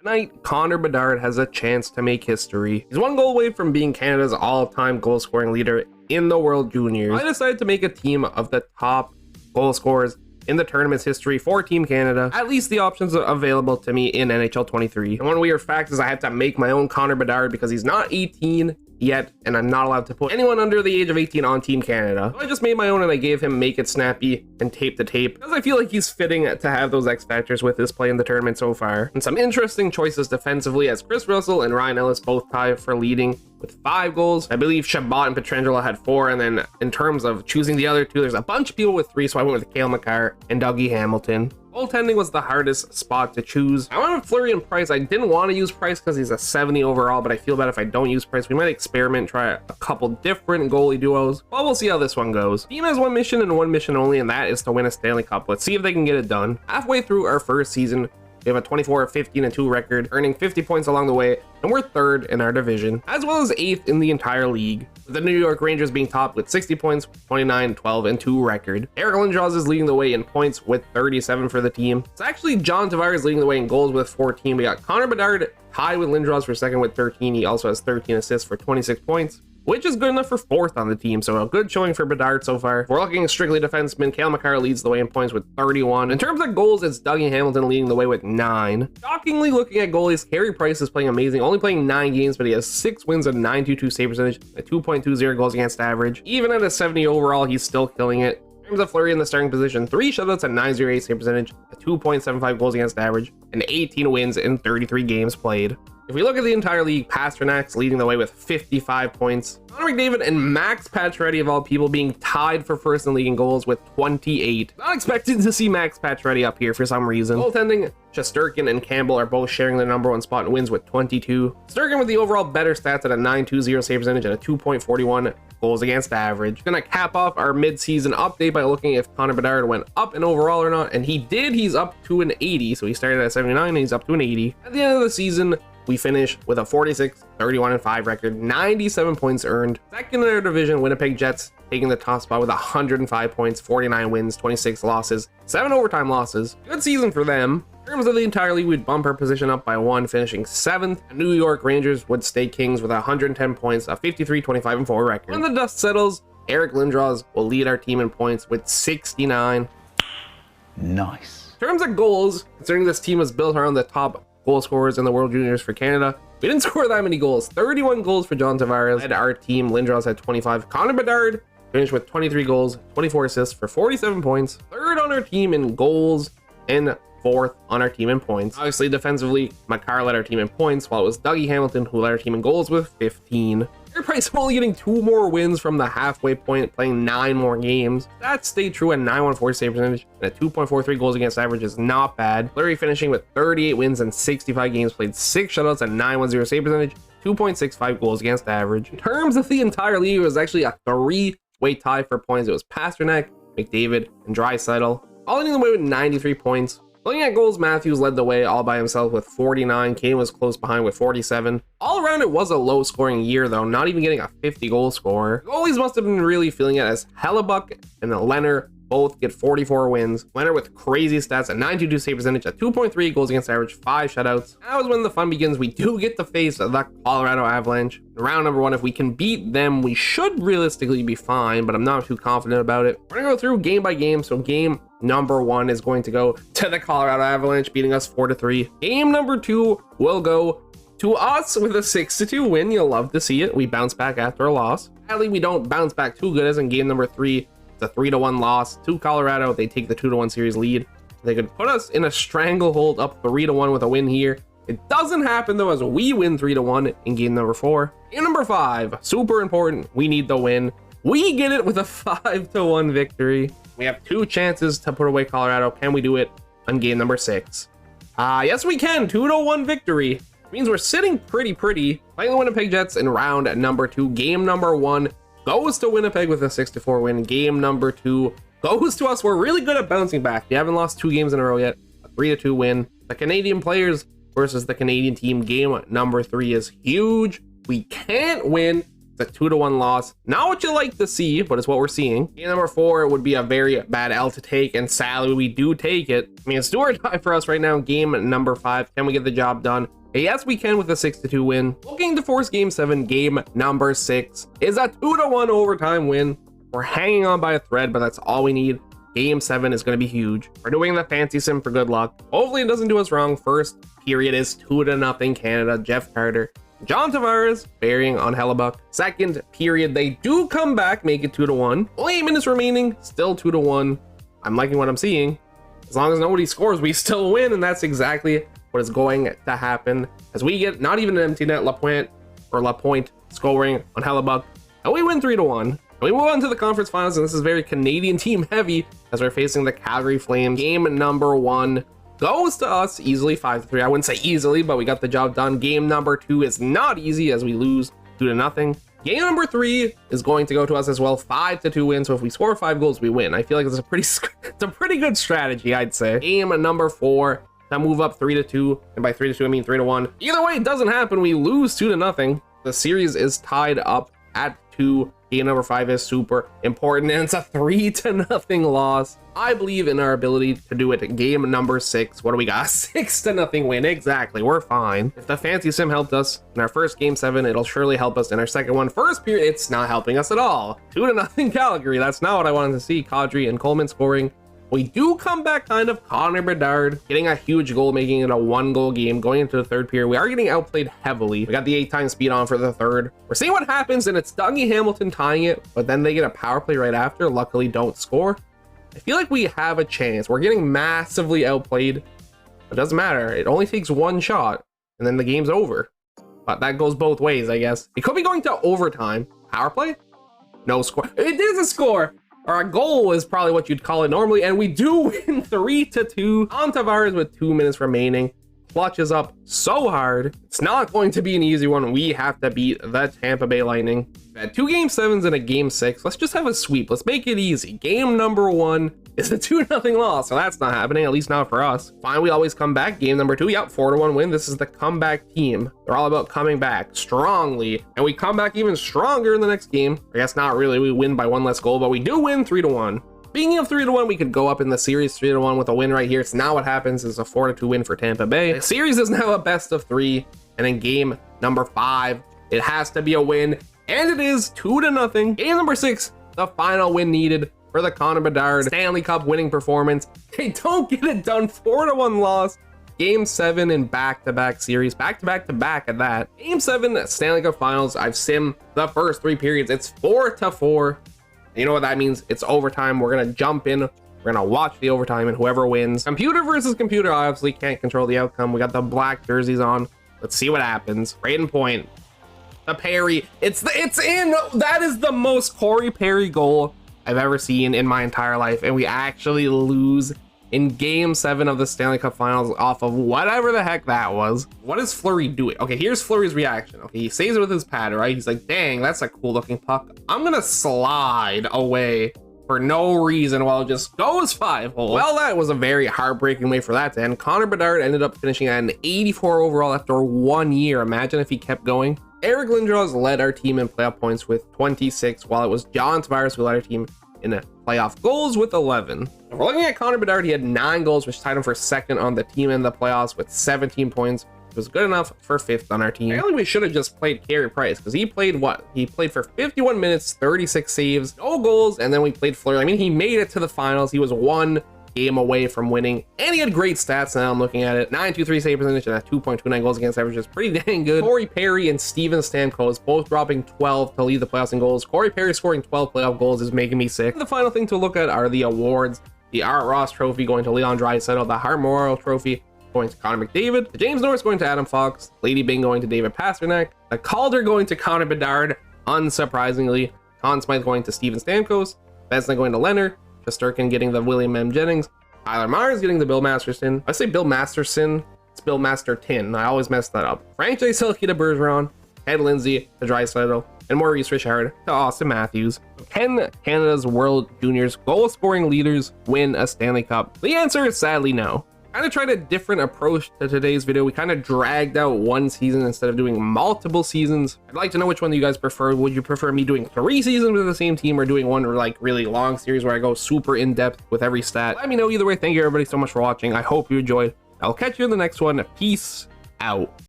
Tonight, Connor Bedard has a chance to make history. He's one goal away from being Canada's all-time goal-scoring leader in the World Juniors. I decided to make a team of the top goal scorers in the tournament's history for Team Canada, at least the options available to me in NHL 23. And one weird fact is I had to make my own Connor Bedard because he's not 18 yet, and I'm not allowed to put anyone under the age of 18 on Team Canada. So I just made my own and I gave him Make It Snappy and Tape to Tape because I feel like he's fitting to have those X factors with his play in the tournament so far. And some interesting choices defensively, as Chris Russell and Ryan Ellis both tie for leading with 5 goals. I believe Chabot and Pietrangelo had 4, and then in terms of choosing the other 2, there's a bunch of people with 3, so I went with Cale Makar and Dougie Hamilton. Goaltending was the hardest spot to choose. I went with Fleury and Price. I didn't want to use Price because he's a 70 overall, but I feel bad if I don't use Price. We might experiment, try a couple different goalie duos. Well, we'll see how this one goes. The team has one mission and one mission only, and that is to win a Stanley Cup. Let's see if they can get it done. Halfway through our first season, we have a 24-15-2 record, earning 50 points along the way, and we're 3rd in our division, as well as 8th in the entire league, with the New York Rangers being top with 60 points, 29-12-2 record. Eric Lindros is leading the way in points with 37 for the team. It's actually John Tavares leading the way in goals with 14. We got Connor Bedard tied with Lindros for 2nd with 13. He also has 13 assists for 26 points. Which is good enough for 4th on the team, so a good showing for Bedard so far. If we're looking strictly defenseman, Cale Makar leads the way in points with 31. In terms of goals, it's Dougie Hamilton leading the way with 9. Shockingly, looking at goalies, Carey Price is playing amazing, only playing 9 games, but he has 6 wins, a 9.22 save percentage, a 2.20 goals against average. Even at a 70 overall, he's still killing it. In terms of Fleury in the starting position, 3 shutouts, a 9.08 save percentage, a 2.75 goals against average, and 18 wins in 33 games played. If we look at the entire league, Pasternak's leading the way with 55 points. Connor McDavid and Max Pacioretty, of all people, being tied for 1st in the league in goals with 28. Not expected to see Max Pacioretty up here for some reason. Goaltending, Shesterkin and Campbell are both sharing the number 1 spot in wins with 22. Sturgeon with the overall better stats at a 9.20 save percentage and a 2.41 goals against average. Gonna cap off our mid-season update by looking if Connor Bedard went up in overall or not, and he did. He's up to an 80, so he started at 79 and he's up to an 80. At the end of the season, we finish with a 46-31-5 record, 97 points earned. 2nd in our division, Winnipeg Jets taking the top spot with 105 points, 49 wins, 26 losses, 7 overtime losses. Good season for them. In terms of the entire league, we'd bump our position up by 1, finishing 7th. The New York Rangers would stay kings with 110 points, a 53-25-4 record. When the dust settles, Eric Lindros will lead our team in points with 69. Nice. In terms of goals, considering this team was built around the top goal scorers in the World Juniors for Canada, we didn't score that many goals. 31 goals for John Tavares led our team. Lindros had 25. Connor Bedard finished with 23 goals, 24 assists for 47 points. 3rd on our team in goals and 4th on our team in points. Obviously, defensively, Makar led our team in points, while it was Dougie Hamilton who led our team in goals with 15. Carey Price only getting 2 more wins from the halfway point, playing 9 more games. That stayed true at 9.14 save percentage and a 2.43 goals against average is not bad. Fleury finishing with 38 wins and 65 games played, 6 shutouts and 9.10 save percentage, 2.65 goals against average. In terms of the entire league, it was actually a 3-way tie for points. It was Pasternak, McDavid, and Draisaitl, all leading the way with 93 points. Looking at goals, Matthews led the way all by himself with 49. Kane was close behind with 47. All around, it was a low scoring year though, not even getting a 50 goal scorer. Goalies must have been really feeling it, as Hellebuck and Leonard both get 44 wins. Leonard with crazy stats, a 9.22 save percentage, a 2.3 goals against average, 5 shutouts. Now is when the fun begins. We do get to face the Colorado Avalanche. In round number 1, if we can beat them, we should realistically be fine, but I'm not too confident about it. We're gonna go through game by game. So game number 1 is going to go to the Colorado Avalanche, beating us 4-3. Game number 2 will go to us with a 6-2 win. You'll love to see it. We bounce back after a loss. Sadly, we don't bounce back too good, as in game number 3, it's a 3-1 loss to Colorado. They take the 2-1 series lead. They could put us in a stranglehold up 3-1 with a win here. It doesn't happen though, as we win 3-1 in game number 4. Game number 5, super important. We need the win. We get it with a 5-1 victory. We have 2 chances to put away Colorado. Can we do it on game number 6? Yes, we can. 2-1 victory. It means we're sitting pretty. Playing the Winnipeg Jets in round number 2. Game number 1 goes to Winnipeg with a 6-4 win. Game number 2 goes to us. We're really good at bouncing back. We haven't lost 2 games in a row yet. A 3-2 win. The Canadian players versus the Canadian team. Game number 3 is huge. We can't win It's a 2-1 loss. Not what you like to see, but it's what we're seeing. Game number 4 would be a very bad L to take, and sadly, we do take it. I mean, it's do or die for us right now. Game number 5. Can we get the job done? Yes, we can with a 6-2 win. Looking to force game 7. Game number 6 is a 2-1 overtime win. We're hanging on by a thread, but that's all we need. Game 7 is going to be huge. We're doing the fancy sim for good luck. Hopefully it doesn't do us wrong. First period is 2-0 Canada. Jeff Carter, John Tavares burying on Hellebuck. Second period, they do come back, make it 2-1. Only 8 minutes remaining, still 2-1. I'm liking what I'm seeing. As long as nobody scores, we still win, and that's exactly what is going to happen. As we get not even an empty net, Lapointe scoring on Hellebuck, and we win 3-1. We move on to the conference finals, and this is very Canadian team heavy as we're facing the Calgary Flames. Game number 1 goes to us easily, 5-3. I wouldn't say easily, but we got the job done. Game number 2 is not easy as we lose 2-0. Game number 3 is going to go to us as well, 5-2 win. So if we score 5 goals, we win. I feel like it's a pretty good strategy, I'd say. Game number 4 to move up 3-2, and by 3-2 I mean 3-1. Either way, it doesn't happen. We lose 2-0. The series is tied up at 2. Game number 5 is super important, and it's a 3-0 loss. I believe in our ability to do it. Game number 6, what do we got? 6-0 win. Exactly, we're fine. If the fancy sim helped us in our first game 7, it'll surely help us in our second one. First period, it's not helping us at all. 2-0 Calgary. That's not what I wanted to see. Kadri and Coleman scoring. We do come back kind of. Connor Bedard getting a huge goal, making it a 1-goal game. Going into the third period, we are getting outplayed heavily. We got the 8-time speed on for the third. We're seeing what happens, and it's Dougie Hamilton tying it, but then they get a power play right after. Luckily, don't score. I feel like we have a chance. We're getting massively outplayed. It doesn't matter. It only takes 1 shot, and then the game's over. But that goes both ways, I guess. It could be going to overtime. Power play? No score. It is a score. Our goal is probably what you'd call it normally, and we do win 3-2 on Tavares with 2 minutes remaining. Clutches up so hard. It's not going to be an easy one. We have to beat the Tampa Bay Lightning. We had 2 game 7s and a game 6. Let's just have a sweep. Let's make it easy. Game number 1 is a 2-0 loss, so that's not happening, at least not for us. Fine, we always come back. Game number 2, yep, 4-1 win. This is the comeback team. They're all about coming back strongly, and we come back even stronger in the next game. I guess not really. We win by 1 less goal, but we do win 3-1. Speaking of 3-1, we could go up in the series 3-1 with a win right here. It's not what happens. It's a 4-2 win for Tampa Bay. The series doesn't have a best of 3, and in game number 5, it has to be a win, and it is 2-0. Game number 6, the final win needed for the Connor Bedard Stanley Cup winning performance. They don't get it done. 4-1 loss. Game 7 in back-to-back series, back-to-back at that. Game 7 Stanley Cup Finals. I've simmed the first 3 periods. It's 4-4. You know what that means? It's overtime. We're gonna jump in. We're gonna watch the overtime, and whoever wins. Computer versus computer. I obviously can't control the outcome. We got the black jerseys on. Let's see what happens. Braden Point. The parry. It's in. That is the most Corey Perry goal I've ever seen in my entire life, and we actually lose in game 7 of the Stanley Cup Finals off of whatever the heck that was. What is Fleury doing? Okay, here's Fleury's reaction. Okay, he saves it with his pad, right? He's like, dang, that's a cool looking puck. I'm gonna slide away for no reason while it just goes 5-hole. Well, that was a very heartbreaking way for that to end. Connor Bedard ended up finishing at an 84 overall after 1 year. Imagine if he kept going. Eric Lindros led our team in playoff points with 26, while it was John Tavares who led our team in playoff goals with 11. If we're looking at Connor Bedard, he had 9 goals, which tied him for second on the team in the playoffs with 17 points. It was good enough for 5th on our team. I think we should have just played Carey Price, because he played what? He played for 51 minutes, 36 saves, no goals, and then we played Fleury. I mean, he made it to the finals. He was 1 game away from winning, and he had great stats. Now I'm looking at it: 923 save percentage and a 2.29 goals against average is pretty dang good. Corey Perry and Steven Stamkos both dropping 12 to lead the playoffs in goals. Corey Perry scoring 12 playoff goals is making me sick. The final thing to look at are the awards. The Art Ross Trophy going to Leon Draisaitl, the Hart Memorial Trophy going to Connor McDavid, the James Norris going to Adam Fox, Lady Byng going to David Pasternak, the Calder going to Connor Bedard, unsurprisingly, Conn Smythe going to Steven Stamkos, Vesna going to Leonard, Shesterkin getting the William M. Jennings, Tyler Myers getting the Bill Masterson. I say Bill Masterson, it's Bill Masterton. I always mess that up. Frank J. Selke to Bergeron, Ted Lindsay to Draisaitl, and Maurice Richard to Austin Matthews. Can Canada's World Juniors goal scoring leaders win a Stanley Cup? The answer is sadly no. Kind of tried a different approach to today's video. We kind of dragged out one season instead of doing multiple seasons. I'd like to know which one you guys prefer. Would you prefer me doing 3 seasons with the same team, or doing one like really long series where I go super in depth with every stat? Let me know either way. Thank you everybody so much for watching. I hope you enjoyed. I'll catch you in the next one. Peace out.